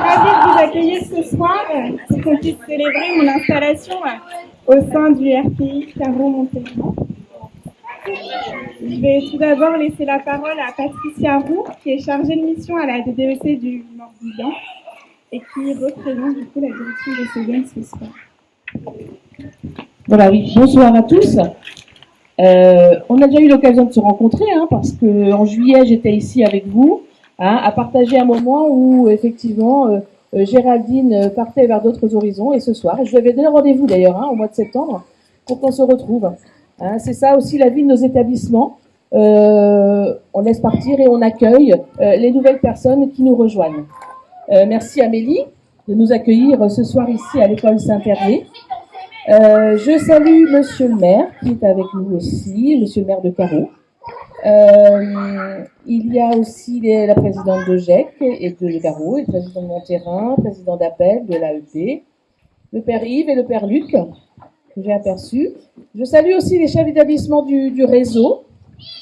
ravie de vous accueillir ce soir pour qu'on puisse célébrer mon installation au sein du RPI Carreau-Montélimar. Je vais tout d'abord laisser la parole à Patricia Roux, qui est chargée de mission à la DDEC du Morbihan et qui représente du coup la direction de Cézanne ce soir. Voilà, oui. Bonsoir à tous. On a déjà eu l'occasion de se rencontrer, parce qu'en juillet, j'étais ici avec vous, à partager un moment où, effectivement, Géraldine partait vers d'autres horizons. Et ce soir, je lui avais donné rendez-vous d'ailleurs, au mois de septembre, pour qu'on se retrouve. C'est ça aussi la vie de nos établissements. On laisse partir et on accueille les nouvelles personnes qui nous rejoignent. Merci Amélie de nous accueillir ce soir ici à l'école Saint-Hervé. Je salue Monsieur le maire qui est avec nous aussi, Monsieur le maire de Carreau. Il y a aussi la présidente de GEC et de Carreau, et le président de Monterrain, président d'Appel de l'AEP, le père Yves et le père Luc, que j'ai aperçu. Je salue aussi les chefs d'établissement du réseau.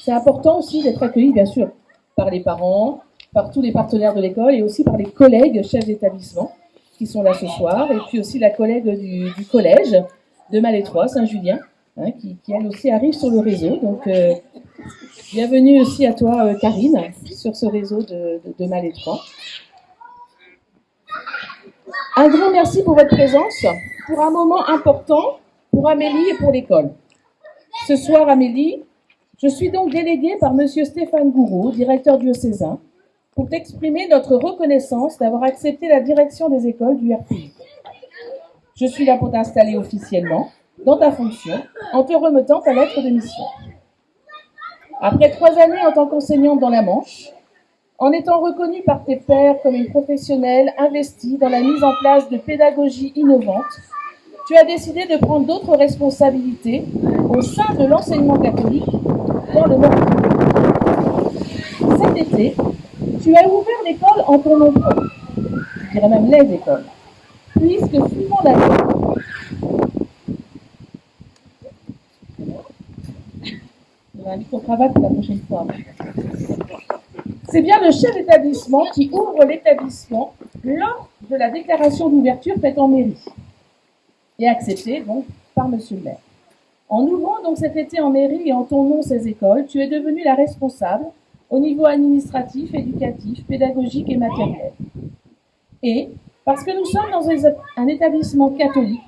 C'est important aussi d'être accueilli, bien sûr, par les parents, par tous les partenaires de l'école et aussi par les collègues chefs d'établissement qui sont là ce soir, et puis aussi la collègue du collège de Malétroit, Saint-Julien, qui elle aussi arrive sur le réseau. Donc, bienvenue aussi à toi, Karine, sur ce réseau de Malétroit. Un grand merci pour votre présence, pour un moment important pour Amélie et pour l'école. Ce soir, Amélie, je suis donc déléguée par Monsieur Stéphane Gouraud, directeur diocésain, pour t'exprimer notre reconnaissance d'avoir accepté la direction des écoles du RPI. Je suis là pour t'installer officiellement dans ta fonction en te remettant ta lettre de mission. Après 3 années en tant qu'enseignante dans la Manche, en étant reconnue par tes pairs comme une professionnelle investie dans la mise en place de pédagogie innovante, tu as décidé de prendre d'autres responsabilités au sein de l'enseignement catholique dans le Morbihan. Cet été, tu as ouvert l'école en ton nom propre, je dirais même les écoles, puisque suivant la loi, un micro-cravate la prochaine fois. C'est bien le chef d'établissement qui ouvre l'établissement lors de la déclaration d'ouverture faite en mairie et acceptée donc par Monsieur le maire. En ouvrant donc cet été en mairie et en ton nom ces écoles, tu es devenue la responsable au niveau administratif, éducatif, pédagogique et matériel. Et, parce que nous sommes dans un établissement catholique,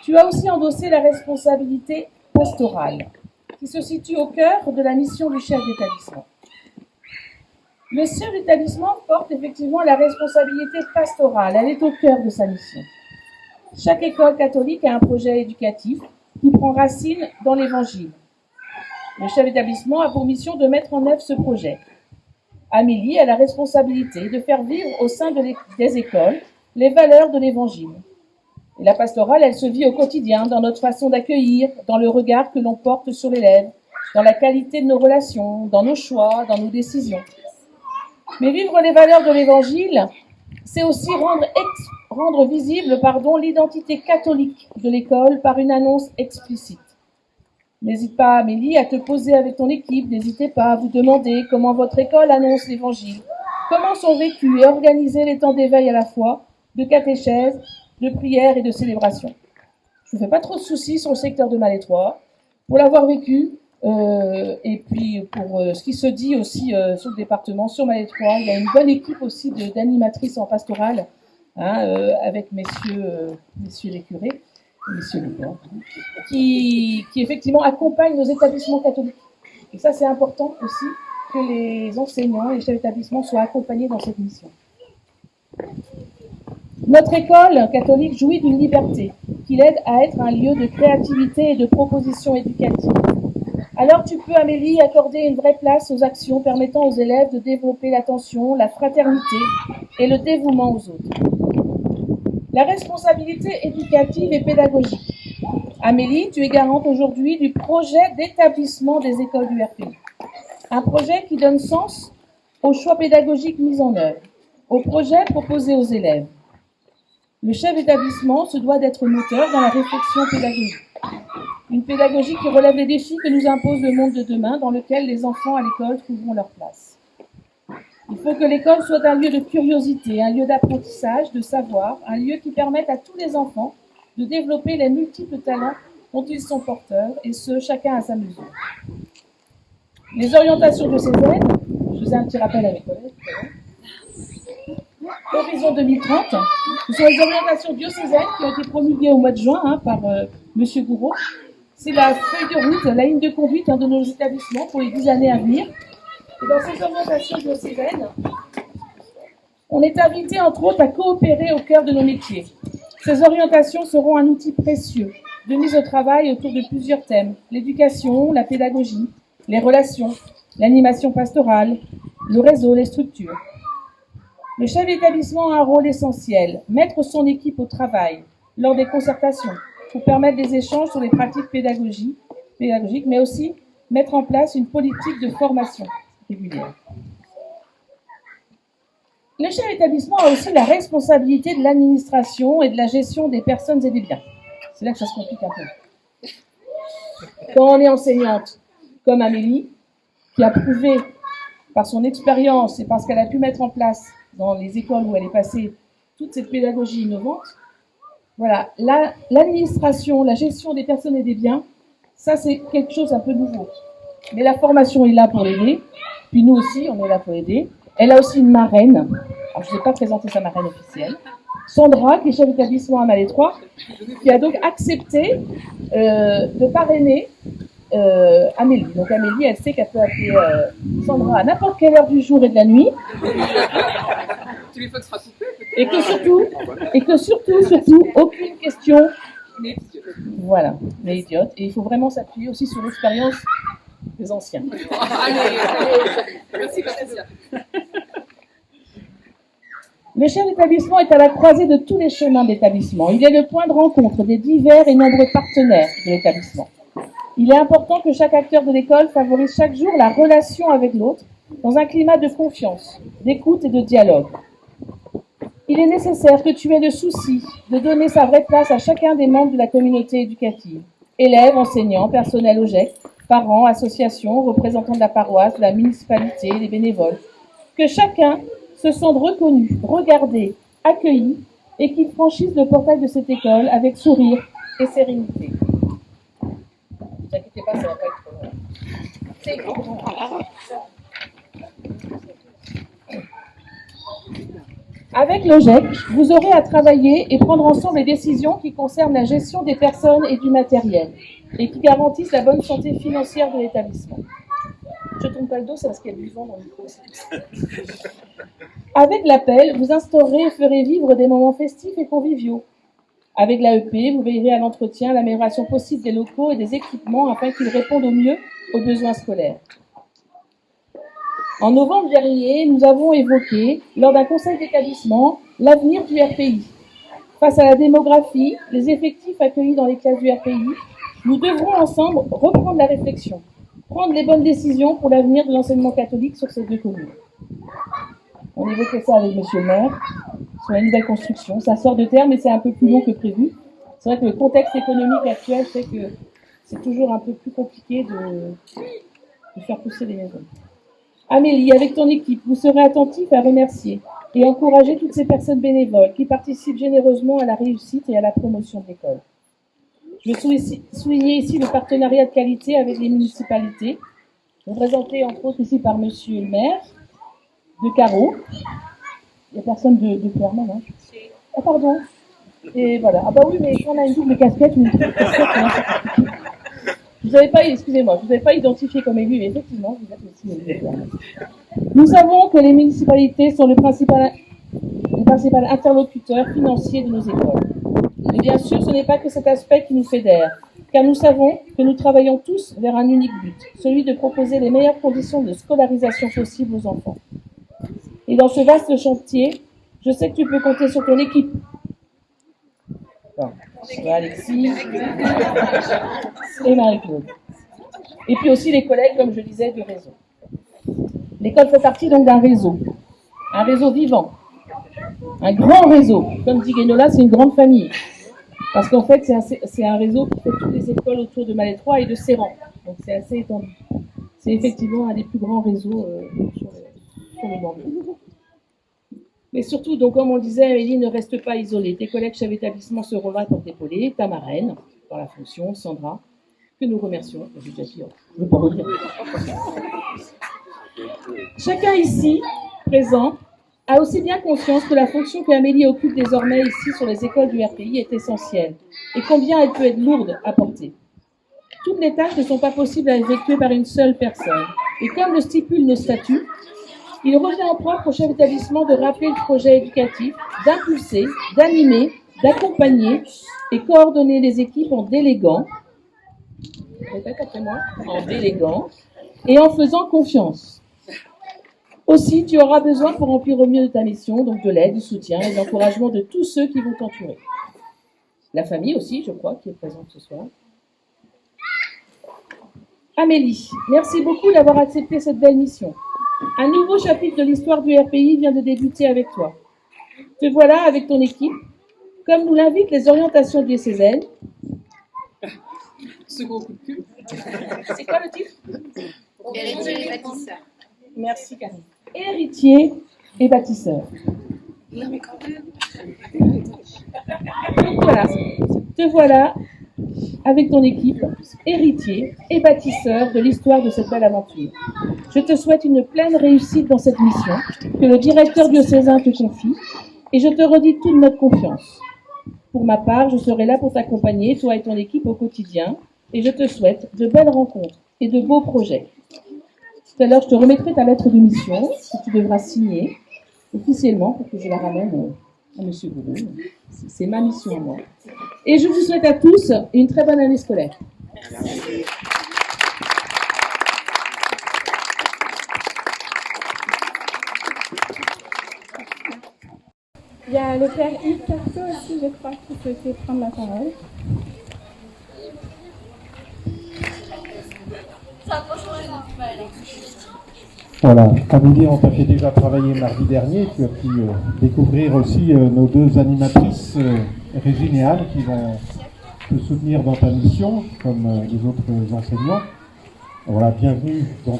tu as aussi endossé la responsabilité pastorale, qui se situe au cœur de la mission du chef d'établissement. Le chef d'établissement porte effectivement la responsabilité pastorale, elle est au cœur de sa mission. Chaque école catholique a un projet éducatif qui prend racine dans l'Évangile. Le chef d'établissement a pour mission de mettre en œuvre ce projet. Amélie a la responsabilité de faire vivre au sein des écoles les valeurs de l'Évangile. Et la pastorale, elle se vit au quotidien dans notre façon d'accueillir, dans le regard que l'on porte sur l'élève, dans la qualité de nos relations, dans nos choix, dans nos décisions. Mais vivre les valeurs de l'Évangile, c'est aussi rendre visible l'identité catholique de l'école par une annonce explicite. N'hésite pas, Amélie, à te poser avec ton équipe. N'hésitez pas à vous demander comment votre école annonce l'Évangile, comment sont vécus et organisés les temps d'éveil à la foi, de catéchèse, de prière et de célébration. Je ne fais pas trop de soucis sur le secteur de Malétroit, pour l'avoir vécu, et puis pour ce qui se dit aussi sur le département, sur Malétroit. Il y a une bonne équipe aussi d'animatrices en pastorale, avec messieurs les curés, messieurs les pères, qui effectivement accompagnent nos établissements catholiques. Et ça, c'est important aussi que les enseignants et les chefs d'établissement soient accompagnés dans cette mission. Notre école catholique jouit d'une liberté qui l'aide à être un lieu de créativité et de proposition éducative. Alors tu peux, Amélie, accorder une vraie place aux actions permettant aux élèves de développer l'attention, la fraternité et le dévouement aux autres. La responsabilité éducative et pédagogique. Amélie, tu es garante aujourd'hui du projet d'établissement des écoles du RPI. Un projet qui donne sens aux choix pédagogiques mis en œuvre, aux projets proposés aux élèves. Le chef d'établissement se doit d'être moteur dans la réflexion pédagogique. Une pédagogie qui relève les défis que nous impose le monde de demain, dans lequel les enfants à l'école trouveront leur place. Il faut que l'école soit un lieu de curiosité, un lieu d'apprentissage, de savoir, un lieu qui permette à tous les enfants de développer les multiples talents dont ils sont porteurs, et ce, chacun à sa mesure. Les orientations diocésaines, je faisais un petit rappel à mes collègues, Horizon 2030, ce sont les orientations diocésaines qui ont été promulguées au mois de juin par M. Gouraud. C'est la feuille de route, la ligne de conduite de nos établissements pour les 10 années à venir. Et dans ces orientations diocésaines, on est invité entre autres à coopérer au cœur de nos métiers. Ces orientations seront un outil précieux de mise au travail autour de plusieurs thèmes: l'éducation, la pédagogie, les relations, l'animation pastorale, le réseau, les structures. Le chef d'établissement a un rôle essentiel: mettre son équipe au travail lors des concertations pour permettre des échanges sur les pratiques pédagogiques, mais aussi mettre en place une politique de formation régulière. Le chef d'établissement a aussi la responsabilité de l'administration et de la gestion des personnes et des biens. C'est là que ça se complique un peu. Quand on est enseignante, comme Amélie, qui a prouvé par son expérience et parce qu'elle a pu mettre en place dans les écoles où elle est passée toute cette pédagogie innovante, voilà, l'administration, la gestion des personnes et des biens, ça c'est quelque chose un peu nouveau. Mais la formation est là pour l'aider, puis nous aussi on est là pour l'aider. Elle a aussi une marraine, alors je ne vais pas présenter sa marraine officielle, Sandra, qui est chef d'établissement à Malétroit, qui a donc accepté de parrainer Amélie. Donc Amélie, elle sait qu'elle peut appeler Sandra à n'importe quelle heure du jour et de la nuit. Tu les faxeras couper, Et que surtout, aucune question. Voilà, n'est idiote. Et il faut vraiment s'appuyer aussi sur l'expérience des anciens. Allez, merci Patricia. Le chef d'établissement est à la croisée de tous les chemins d'établissement. Il est le point de rencontre des divers et nombreux partenaires de l'établissement. Il est important que chaque acteur de l'école favorise chaque jour la relation avec l'autre dans un climat de confiance, d'écoute et de dialogue. Il est nécessaire que tu aies le souci de donner sa vraie place à chacun des membres de la communauté éducative. Élèves, enseignants, personnel au GEC, parents, associations, représentants de la paroisse, de la municipalité, des bénévoles. Que chacun se sente reconnu, regardé, accueilli et qu'il franchisse le portail de cette école avec sourire et sérénité. Ne vous inquiétez pas, ça va pas être trop long. C'est grand. Avec le GEC, vous aurez à travailler et prendre ensemble les décisions qui concernent la gestion des personnes et du matériel et qui garantissent la bonne santé financière de l'établissement. Je tourne pas le dos, c'est parce qu'il y a du vent dans le micro. Avec l'appel, vous instaurerez et ferez vivre des moments festifs et conviviaux. Avec l'AEP, vous veillerez à l'entretien, à l'amélioration possible des locaux et des équipements afin qu'ils répondent au mieux aux besoins scolaires. En novembre dernier, nous avons évoqué, lors d'un conseil d'établissement, l'avenir du RPI. Face à la démographie, les effectifs accueillis dans les classes du RPI, nous devrons ensemble reprendre la réflexion, prendre les bonnes décisions pour l'avenir de l'enseignement catholique sur ces deux communes. On évoquait ça avec monsieur le maire, sur la nouvelle construction. Ça sort de terre, mais c'est un peu plus long que prévu. C'est vrai que le contexte économique actuel fait que c'est toujours un peu plus compliqué de faire pousser les maisons. Amélie, avec ton équipe, vous serez attentif à remercier et encourager toutes ces personnes bénévoles qui participent généreusement à la réussite et à la promotion de l'école. Je veux souligner ici le partenariat de qualité avec les municipalités, représenté entre autres ici par monsieur le maire de Carreau. Il n'y a personne de Clermont, hein. Ah pardon. Et voilà. Ah bah oui, mais on a une double casquette, une triple casquette, hein. Je vous avais pas identifié comme élu, mais effectivement, vous êtes aussi élu. Nous savons que les municipalités sont le principal interlocuteur financier de nos écoles. Mais bien sûr, ce n'est pas que cet aspect qui nous fédère, car nous savons que nous travaillons tous vers un unique but, celui de proposer les meilleures conditions de scolarisation possibles aux enfants. Et dans ce vaste chantier, je sais que tu peux compter sur ton équipe. Alexis et Marie-Claude. Et puis aussi les collègues, comme je disais, du réseau. L'école fait partie donc d'un réseau vivant, un grand réseau. Comme dit Guénola, c'est une grande famille. Parce qu'en fait, c'est un réseau qui fait toutes les écoles autour de Malétroit et de Serran. Donc c'est assez étendu. C'est effectivement un des plus grands réseaux sont mes bandeaux. Mais surtout, donc, comme on le disait, Amélie, ne reste pas isolée. Tes collègues chefs d'établissement seront là pour t'épauler. Ta marraine, dans la fonction, Sandra, que nous remercions. Je ne veux pas redire. Chacun ici, présent, a aussi bien conscience que la fonction qu'Amélie occupe désormais ici sur les écoles du RPI est essentielle et combien elle peut être lourde à porter. Toutes les tâches ne sont pas possibles à effectuer par une seule personne. Et comme le stipulent nos statuts, il revient en propre au chef d'établissement de rappeler le projet éducatif, d'impulser, d'animer, d'accompagner et coordonner les équipes en déléguant, répète après moi, en déléguant et en faisant confiance. Aussi, tu auras besoin pour remplir au mieux de ta mission, donc de l'aide, du soutien et de l'encouragement de tous ceux qui vont t'entourer. La famille aussi, je crois, qui est présente ce soir. Amélie, merci beaucoup d'avoir accepté cette belle mission. Un nouveau chapitre de l'histoire du RPI vient de débuter avec toi. Te voilà avec ton équipe, comme nous l'invitent les orientations diocésaines. Second coup de cul. C'est quoi le titre? Héritier et bâtisseur. Merci Karine. Héritier et bâtisseur. Non mais quand même. Donc voilà, te voilà avec ton équipe, héritier et bâtisseur de l'histoire de cette belle aventure. Je te souhaite une pleine réussite dans cette mission que le directeur diocésain te confie et je te redis toute notre confiance. Pour ma part, je serai là pour t'accompagner, toi et ton équipe au quotidien, et je te souhaite de belles rencontres et de beaux projets. Tout à l'heure, je te remettrai ta lettre de mission que tu devras signer officiellement pour que je la ramène à M. Gourou. C'est ma mission à moi. Et je vous souhaite à tous une très bonne année scolaire. Il y a le père Yves Carto aussi, je crois, qui souhaitait prendre la parole. Voilà, Amélie, on t'a fait déjà travailler mardi dernier. Tu as pu découvrir aussi nos deux animatrices, Régine et Anne, qui vont te soutenir dans ta mission, comme les autres enseignants. Voilà, bienvenue dans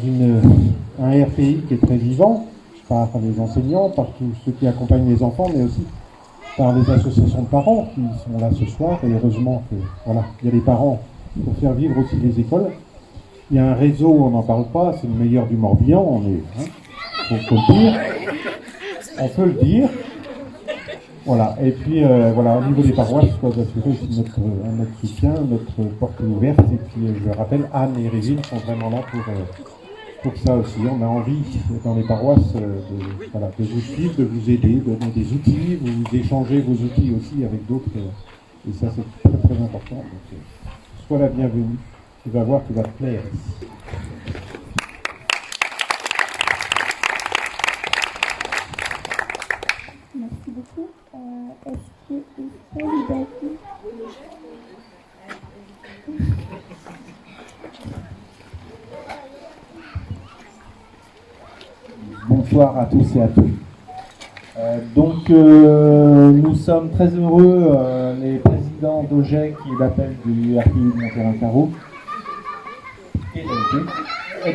un RPI qui est très vivant, par les enseignants, par tous ceux qui accompagnent les enfants, mais aussi par les associations de parents qui sont là ce soir. Et heureusement que voilà, il y a les parents pour faire vivre aussi les écoles. Il y a un réseau, on n'en parle pas, c'est le meilleur du Morbihan, on est, faut le dire, on peut le dire. Voilà, et puis voilà, au niveau des paroisses, je dois assurer aussi notre soutien, notre porte ouverte. Et puis je rappelle, Anne et Régine sont vraiment là pour ça aussi. On a envie dans les paroisses de vous suivre, de vous aider, de donner des outils, vous échangez vos outils aussi avec d'autres. Et ça c'est très très important. Donc, sois la bienvenue. Tu vas voir, tu vas te plaire. Merci beaucoup. Est-ce qu'il faut libérer? Bonsoir à tous et à toutes. Nous sommes très heureux, les présidents d'OGEC et d'appel du RPI de Montferrand-Carreau,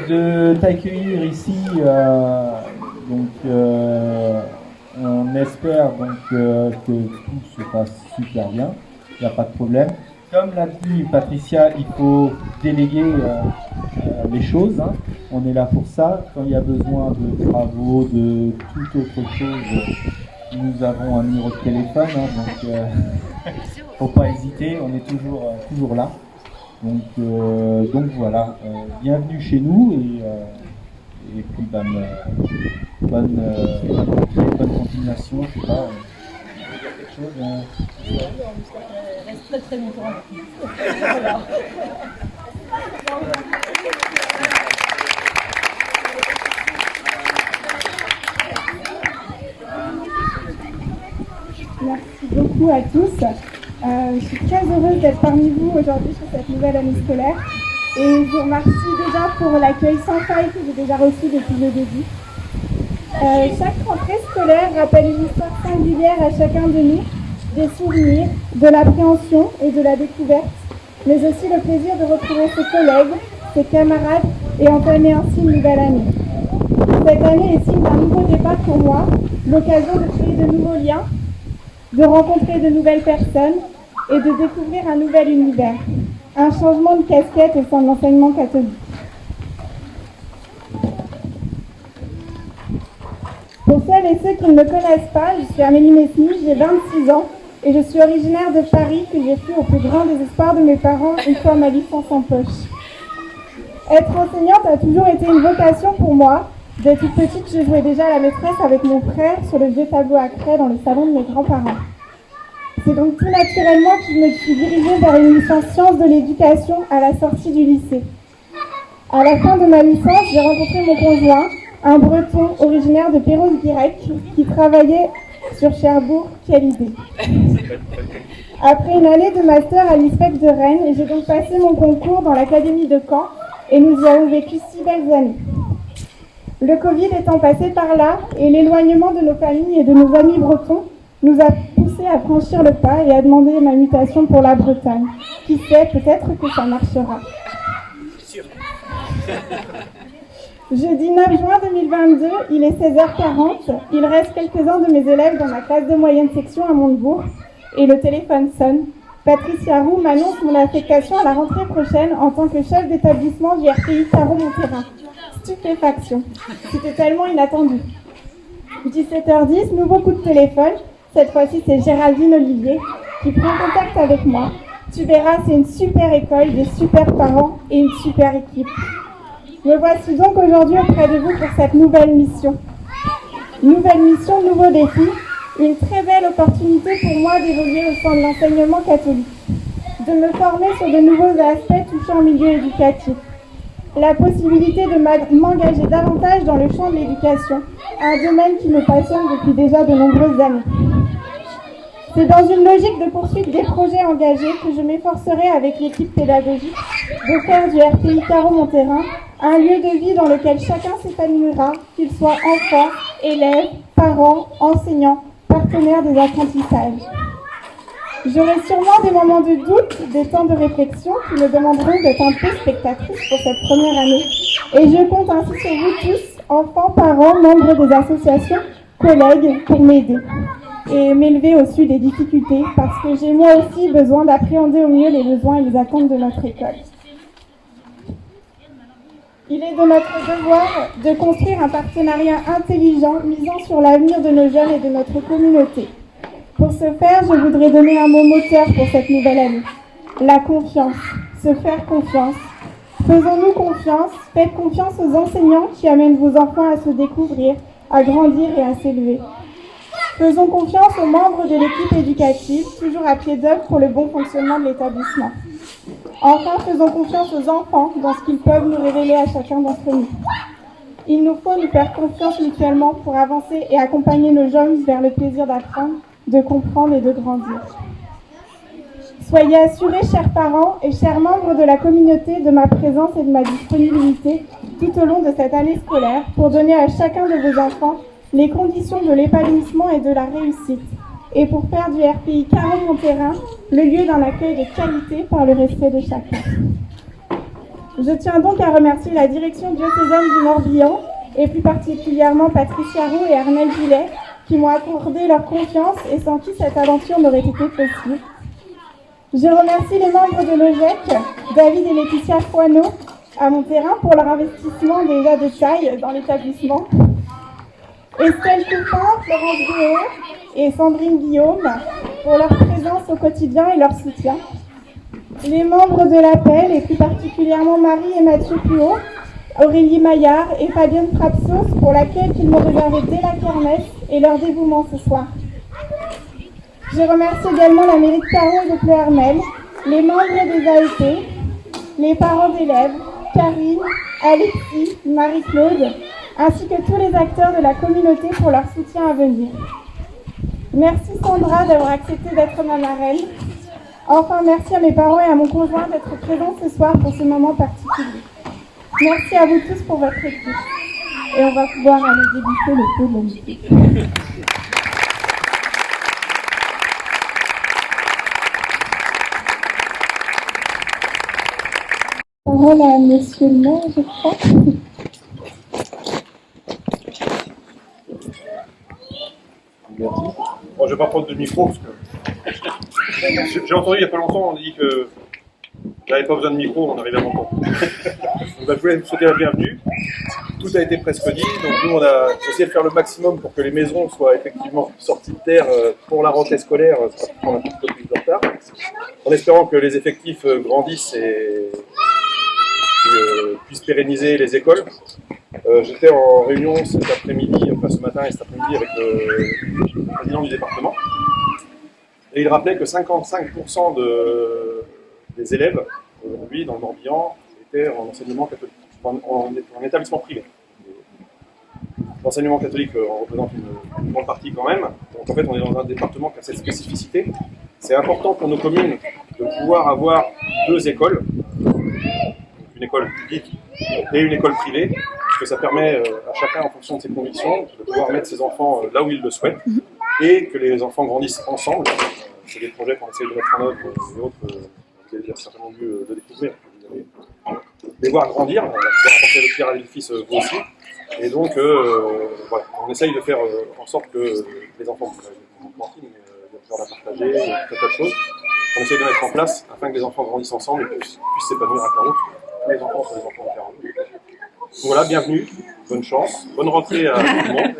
de t'accueillir ici. On espère que tout se passe super bien, il n'y a pas de problème. Comme l'a dit Patricia, il faut déléguer les choses. On est là pour ça. Quand il y a besoin de travaux, de toute autre chose, nous avons un numéro de téléphone. Faut pas hésiter, on est toujours là. Donc voilà, bienvenue chez nous et puis bonne continuation. Je sais pas, quelque chose. Reste très très longtemps avec nous. Merci beaucoup à tous. Je suis très heureuse d'être parmi vous aujourd'hui sur cette nouvelle année scolaire. Et je vous remercie déjà pour l'accueil sans faille que j'ai déjà reçu depuis le début. Chaque rentrée scolaire rappelle une histoire singulière à chacun de nous, des souvenirs, de l'appréhension et de la découverte, mais aussi le plaisir de retrouver ses collègues, ses camarades et entamer ainsi une nouvelle année. Cette Cette année est signe d'un nouveau départ pour moi, l'occasion de créer de nouveaux liens, de rencontrer de nouvelles personnes et de découvrir un nouvel univers. Un changement de casquette au sein de l'enseignement catholique. Pour celles et ceux qui ne me connaissent pas, je suis Amélie Messny, j'ai 26 ans et je suis originaire de Paris que j'ai fui au plus grand désespoir de mes parents une fois ma licence en poche. Être enseignante a toujours été une vocation pour moi. Dès toute petite, je jouais déjà à la maîtresse avec mon frère sur le vieux tableau à craie dans le salon de mes grands-parents. C'est donc tout naturellement que je me suis dirigée vers une licence sciences de l'éducation à la sortie du lycée. À la fin de ma licence, j'ai rencontré mon conjoint, un breton originaire de Perros-Guirec qui travaillait sur Cherbourg. Quelle idée! Après une année de master à l'ISPEC de Rennes, j'ai donc passé mon concours dans l'académie de Caen et nous y avons vécu 6 belles années. Le Covid étant passé par là et l'éloignement de nos familles et de nos amis bretons nous a poussés à franchir le pas et à demander ma mutation pour la Bretagne. Qui sait, peut-être que ça marchera. Jeudi 9 juin 2022, il est 16h40. Il reste quelques-uns de mes élèves dans ma classe de moyenne section à Montebourg et le téléphone sonne. Patricia Roux m'annonce mon affectation à la rentrée prochaine en tant que chef d'établissement du RPI Caron-Monterrain. Stupéfaction. C'était tellement inattendu. 17h10, nouveau coup de téléphone. Cette fois-ci, c'est Géraldine Olivier qui prend contact avec moi. Tu verras, c'est une super école, des super parents et une super équipe. Me voici donc aujourd'hui auprès de vous pour cette nouvelle mission. Nouvelle mission, nouveau défi. Une très belle opportunité pour moi d'évoluer au sein de l'enseignement catholique. De me former sur de nouveaux aspects touchant au milieu éducatif. La possibilité de m'engager davantage dans le champ de l'éducation, un domaine qui me passionne depuis déjà de nombreuses années. C'est dans une logique de poursuite des projets engagés que je m'efforcerai avec l'équipe pédagogique de faire du RPI Caron-Monterrain un lieu de vie dans lequel chacun s'épanouira, qu'il soit enfant, élève, parent, enseignant, partenaire des apprentissages. J'aurai sûrement des moments de doute, des temps de réflexion qui me demanderont d'être un peu spectatrice pour cette première année. Et je compte ainsi sur vous tous, enfants, parents, membres des associations, collègues, pour m'aider et m'élever au-dessus des difficultés parce que j'ai moi aussi besoin d'appréhender au mieux les besoins et les attentes de notre école. Il est de notre devoir de construire un partenariat intelligent misant sur l'avenir de nos jeunes et de notre communauté. Pour ce faire, je voudrais donner un mot moteur pour cette nouvelle année. La confiance, se faire confiance. Faisons-nous confiance, faites confiance aux enseignants qui amènent vos enfants à se découvrir, à grandir et à s'élever. Faisons confiance aux membres de l'équipe éducative, toujours à pied d'œuvre pour le bon fonctionnement de l'établissement. Enfin, faisons confiance aux enfants dans ce qu'ils peuvent nous révéler à chacun d'entre nous. Il nous faut nous faire confiance mutuellement pour avancer et accompagner nos jeunes vers le plaisir d'apprendre, de comprendre et de grandir. Soyez assurés, chers parents et chers membres de la communauté, de ma présence et de ma disponibilité tout au long de cette année scolaire pour donner à chacun de vos enfants les conditions de l'épanouissement et de la réussite, et pour faire du RPI Caron-Monterrain le lieu d'un accueil de qualité par le respect de chacun. Je tiens donc à remercier la direction diocésaine du Morbihan, et plus particulièrement Patricia Roux et Armel Gillet, qui m'ont accordé leur confiance et sans qui cette aventure n'aurait été possible. Je remercie les membres de l'OGEC, David et Laetitia Foineau, à Monterrain pour leur investissement déjà de taille dans l'établissement. Estelle Toupin, Florence Guéot et Sandrine Guillaume pour leur présence au quotidien et leur soutien. Les membres de l'APEL et plus particulièrement Marie et Mathieu Puot, Aurélie Maillard et Fabienne Trapsos pour l'accueil qu'ils m'ont réservé dès la kermesse et leur dévouement ce soir. Je remercie également la mairie de Caron et de Pleuhermel, les membres des AEP, les parents d'élèves, Karine, Alexis, Marie-Claude, ainsi que tous les acteurs de la communauté pour leur soutien à venir. Merci Sandra d'avoir accepté d'être ma marraine. Enfin, merci à mes parents et à mon conjoint d'être présents ce soir pour ce moment particulier. Merci à vous tous pour votre écoute. Et on va pouvoir aller déguster le pot de la musique. Parole à Monsieur le maire, je crois. Merci. Bon, je vais pas prendre de micro parce que j'ai entendu il y a pas longtemps, on dit que il n'y avait pas besoin de micro, on arrivait à m'entendre. Donc, je voulais vous souhaiter la bienvenue. Tout a été presque dit, donc nous on a essayé de faire le maximum pour que les maisons soient effectivement sorties de terre pour la rentrée scolaire, ça va prendre un petit peu plus de retard, en espérant que les effectifs grandissent et puissent pérenniser les écoles. J'étais en réunion cet après-midi, enfin ce matin et cet après-midi avec le président du département, et il rappelait que 55% des élèves aujourd'hui dans le Morbihan étaient en enseignement catholique, en établissement privé. L'enseignement catholique en représente une grande partie quand même. Donc en fait, on est dans un département qui a cette spécificité. C'est important pour nos communes de pouvoir avoir deux écoles, une école publique et une école privée, parce que ça permet à chacun, en fonction de ses convictions, de pouvoir mettre ses enfants là où il le souhaite, et que les enfants grandissent ensemble. C'est des projets qu'on essaie de mettre en œuvre et autres, vous avez certainement dû le découvrir. Vous allez les voir grandir, on va pouvoir apporter le pierre à l'édifice vous aussi. Et donc, voilà, on essaye de faire en sorte que les enfants, cantine, on a partagé, il y a tout un tas de choses, on essaye de mettre en place afin que les enfants grandissent ensemble et puissent s'épanouir à Carreau. Tous les enfants sont des enfants de Carreau. Donc voilà, bienvenue, bonne chance, bonne rentrée à tout le monde.